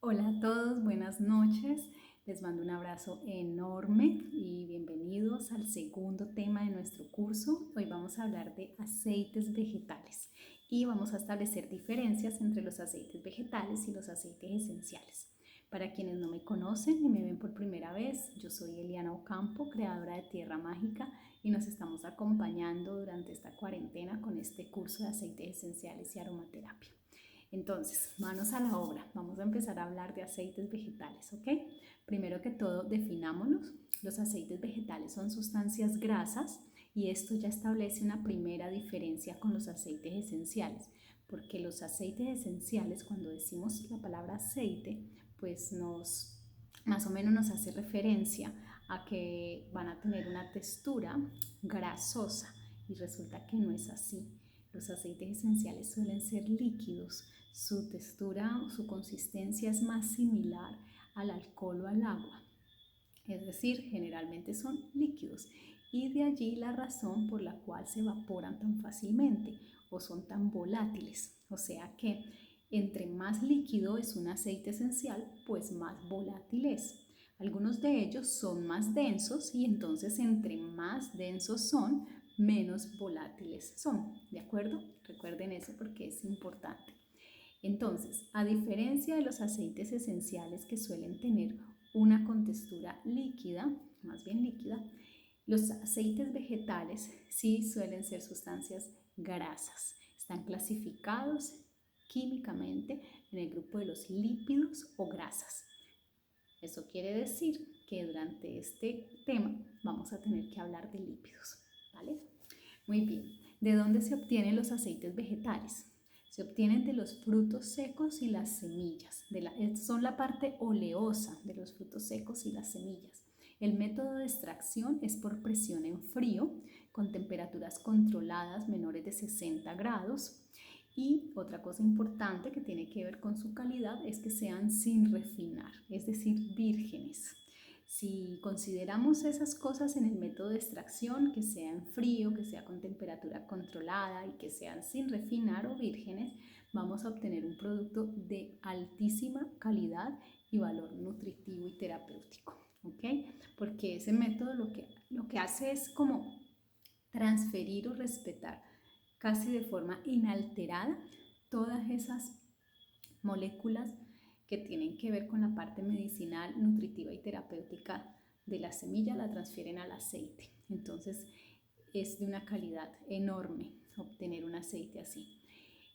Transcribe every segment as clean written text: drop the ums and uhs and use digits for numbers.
Hola a todos, buenas noches. Les mando un abrazo enorme y bienvenidos al segundo tema de nuestro curso. Hoy vamos a hablar de aceites vegetales y vamos a establecer diferencias entre los aceites vegetales y los aceites esenciales. Para quienes no me conocen y me ven por primera vez, yo soy Eliana Ocampo, creadora de Tierra Mágica, y nos estamos acompañando durante esta cuarentena con este curso de aceites esenciales y aromaterapia. Entonces, manos a la obra. Vamos a empezar a hablar de aceites vegetales, ¿ok? Primero que todo, definámoslos. Los aceites vegetales son sustancias grasas y esto ya establece una primera diferencia con los aceites esenciales, porque los aceites esenciales, cuando decimos la palabra aceite, pues más o menos nos hace referencia a que van a tener una textura grasosa y resulta que no es así. Los aceites esenciales suelen ser líquidos, su textura o su consistencia es más similar al alcohol o al agua, es decir, generalmente son líquidos y de allí la razón por la cual se evaporan tan fácilmente o son tan volátiles. O sea que entre más líquido es un aceite esencial, pues más volátil es. Algunos de ellos son más densos y entonces entre más densos son, menos volátiles son. ¿De acuerdo? Recuerden eso porque es importante. Entonces, a diferencia de los aceites esenciales que suelen tener una contextura líquida, más bien líquida, los aceites vegetales sí suelen ser sustancias grasas. Están clasificados químicamente en el grupo de los lípidos o grasas. Eso quiere decir que durante este tema vamos a tener que hablar de lípidos, ¿vale? Muy bien. ¿De dónde se obtienen los aceites vegetales? Se obtienen de los frutos secos y las semillas. Son la parte oleosa de los frutos secos y las semillas. El método de extracción es por presión en frío, con temperaturas controladas menores de 60 grados. Y otra cosa importante que tiene que ver con su calidad es que sean sin refinar, es decir, vírgenes. Si consideramos esas cosas en el método de extracción, que sea en frío, que sea con temperatura controlada y que sean sin refinar o vírgenes, vamos a obtener un producto de altísima calidad y valor nutritivo y terapéutico, ¿ok? Porque ese método lo que hace es como transferir o respetar casi de forma inalterada todas esas moléculas que tienen que ver con la parte medicinal, nutritiva y terapéutica de la semilla, la transfieren al aceite. Entonces es de una calidad enorme obtener un aceite así.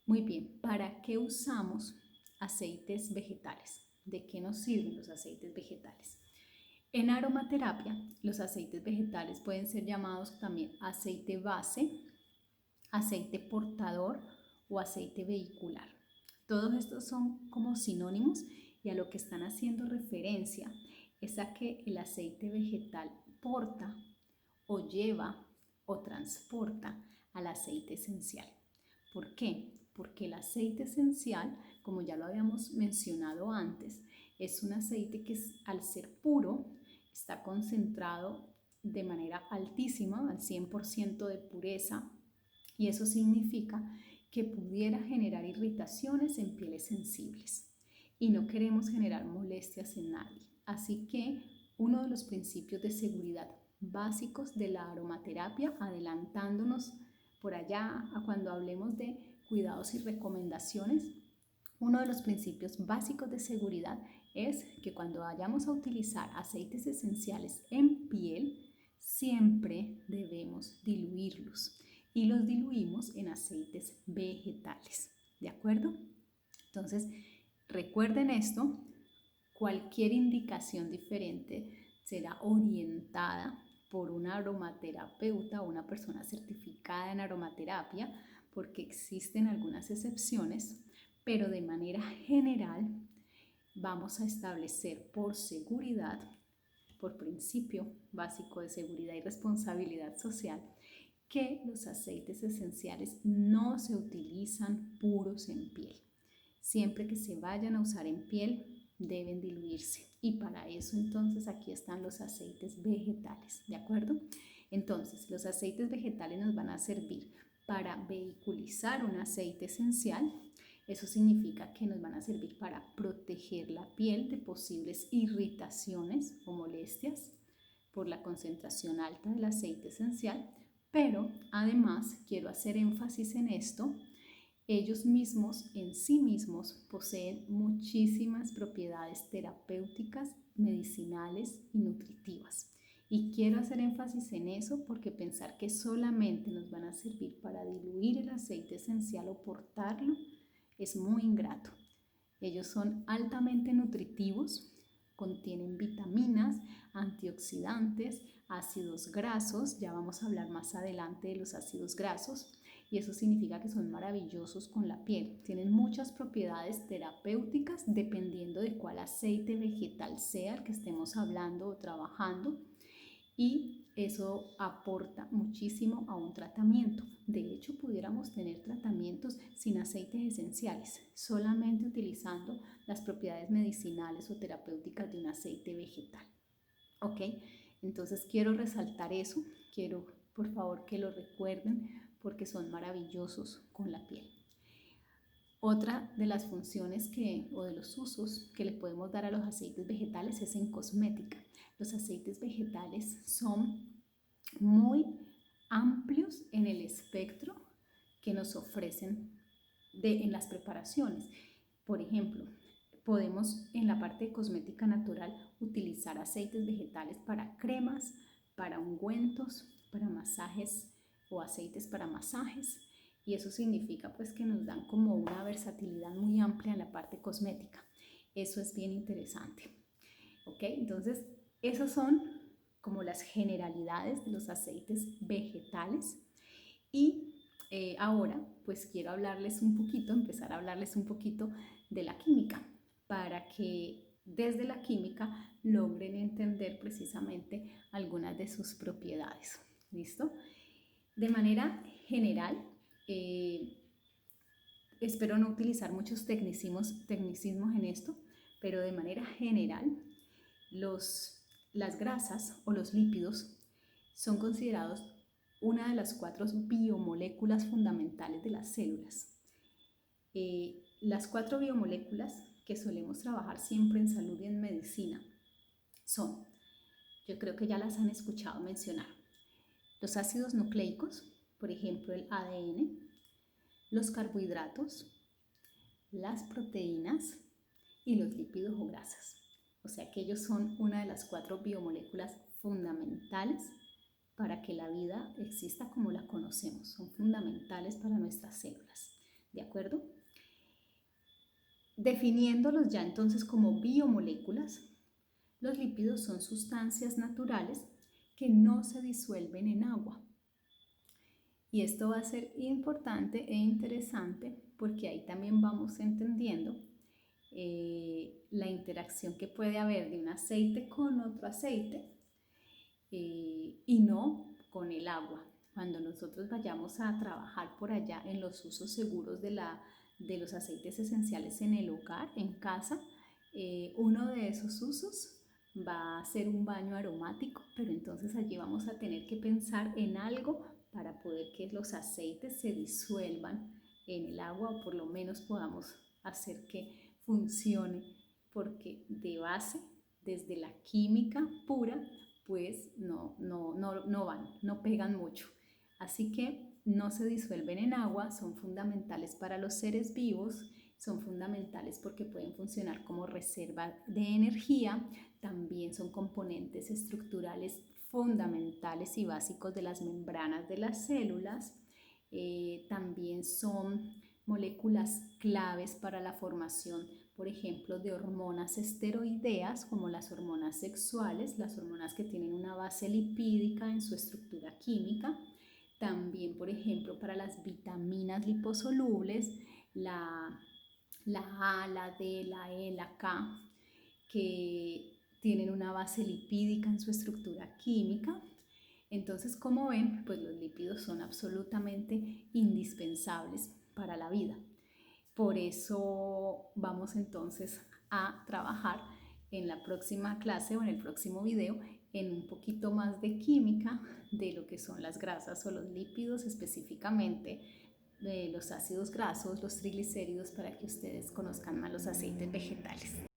Muy bien, ¿para qué usamos aceites vegetales? ¿De qué nos sirven los aceites vegetales? En aromaterapia, los aceites vegetales pueden ser llamados también aceite base, aceite portador o aceite vehicular. Todos estos son como sinónimos y a lo que están haciendo referencia es a que el aceite vegetal porta o lleva o transporta al aceite esencial. ¿Por qué? Porque el aceite esencial, como ya lo habíamos mencionado antes, es un aceite que al ser puro está concentrado de manera altísima, al 100% de pureza, y eso significa que pudiera generar irritaciones en pieles sensibles y no queremos generar molestias en nadie. Así que uno de los principios de seguridad básicos de la aromaterapia, adelantándonos por allá a cuando hablemos de cuidados y recomendaciones, uno de los principios básicos de seguridad es que cuando vayamos a utilizar aceites esenciales en piel, siempre debemos diluirlos y los diluimos en aceites vegetales, ¿de acuerdo? Entonces, recuerden esto, cualquier indicación diferente será orientada por un aromaterapeuta o una persona certificada en aromaterapia, porque existen algunas excepciones, pero de manera general vamos a establecer por seguridad, por principio básico de seguridad y responsabilidad social, que los aceites esenciales no se utilizan puros en piel. Siempre que se vayan a usar en piel, deben diluirse. Y para eso entonces aquí están los aceites vegetales, ¿de acuerdo? Entonces, los aceites vegetales nos van a servir para vehiculizar un aceite esencial. Eso significa que nos van a servir para proteger proteger la piel de posibles irritaciones o molestias por la concentración alta del aceite esencial, pero además quiero hacer énfasis en esto. Ellos mismos, en sí mismos, poseen muchísimas propiedades terapéuticas, medicinales y nutritivas. Y quiero hacer énfasis en eso porque pensar que solamente nos van a servir para diluir el aceite esencial o portarlo es muy ingrato. Ellos son altamente nutritivos, contienen vitaminas, antioxidantes, ácidos grasos, ya vamos a hablar más adelante de los ácidos grasos, y eso significa que son maravillosos con la piel. Tienen muchas propiedades terapéuticas dependiendo de cuál aceite vegetal sea el que estemos hablando o trabajando, y eso aporta muchísimo a un tratamiento. De hecho, pudiéramos tener tratamientos sin aceites esenciales, solamente utilizando las propiedades medicinales o terapéuticas de un aceite vegetal. ¿Ok? Entonces quiero resaltar eso, quiero por favor que lo recuerden porque son maravillosos con la piel. Otra de las funciones o de los usos que le podemos dar a los aceites vegetales es en cosmética. Los aceites vegetales son muy amplios en el espectro que nos ofrecen en las preparaciones. Por ejemplo, podemos en la parte de cosmética natural utilizar aceites vegetales para cremas, para ungüentos, para masajes o aceites para masajes, y eso significa pues que nos dan como una versatilidad muy amplia en la parte cosmética. Eso es bien interesante. ¿Ok? Entonces, esos son como las generalidades de los aceites vegetales. Y ahora pues quiero empezar a hablarles un poquito de la química, para que desde la química logren entender precisamente algunas de sus propiedades. ¿Listo? De manera general, espero no utilizar muchos tecnicismos en esto, pero de manera general, las grasas o los lípidos son considerados una de las 4 biomoléculas fundamentales de las células. Las 4 biomoléculas que solemos trabajar siempre en salud y en medicina son, yo creo que ya las han escuchado mencionar, los ácidos nucleicos, por ejemplo el ADN, los carbohidratos, las proteínas y los lípidos o grasas. O sea que ellos son una de las 4 biomoléculas fundamentales para que la vida exista como la conocemos. Son fundamentales para nuestras células. ¿De acuerdo? Definiéndolos ya entonces como biomoléculas, los lípidos son sustancias naturales que no se disuelven en agua. Y esto va a ser importante e interesante porque ahí también vamos entendiendo la interacción que puede haber de un aceite con otro aceite y no con el agua. Cuando nosotros vayamos a trabajar por allá en los usos seguros de los aceites esenciales en el hogar, en casa, uno de esos usos va a ser un baño aromático, pero entonces allí vamos a tener que pensar en algo para poder que los aceites se disuelvan en el agua o por lo menos podamos hacer que funcione, porque de base, desde la química pura, pues no van, no pegan mucho. Así que no se disuelven en agua, son fundamentales para los seres vivos, son fundamentales porque pueden funcionar como reserva de energía, también son componentes estructurales fundamentales y básicos de las membranas de las células, también son moléculas claves para la formación, por ejemplo, de hormonas esteroideas como las hormonas sexuales, las hormonas que tienen una base lipídica en su estructura química. También, por ejemplo, para las vitaminas liposolubles, la A, la D, la E, la K, que tienen una base lipídica en su estructura química. Entonces, como ven, pues los lípidos son absolutamente indispensables para la vida. Por eso vamos entonces a trabajar en la próxima clase o en el próximo video en un poquito más de química de lo que son las grasas o los lípidos específicamente los ácidos grasos, los triglicéridos, para que ustedes conozcan más los aceites vegetales.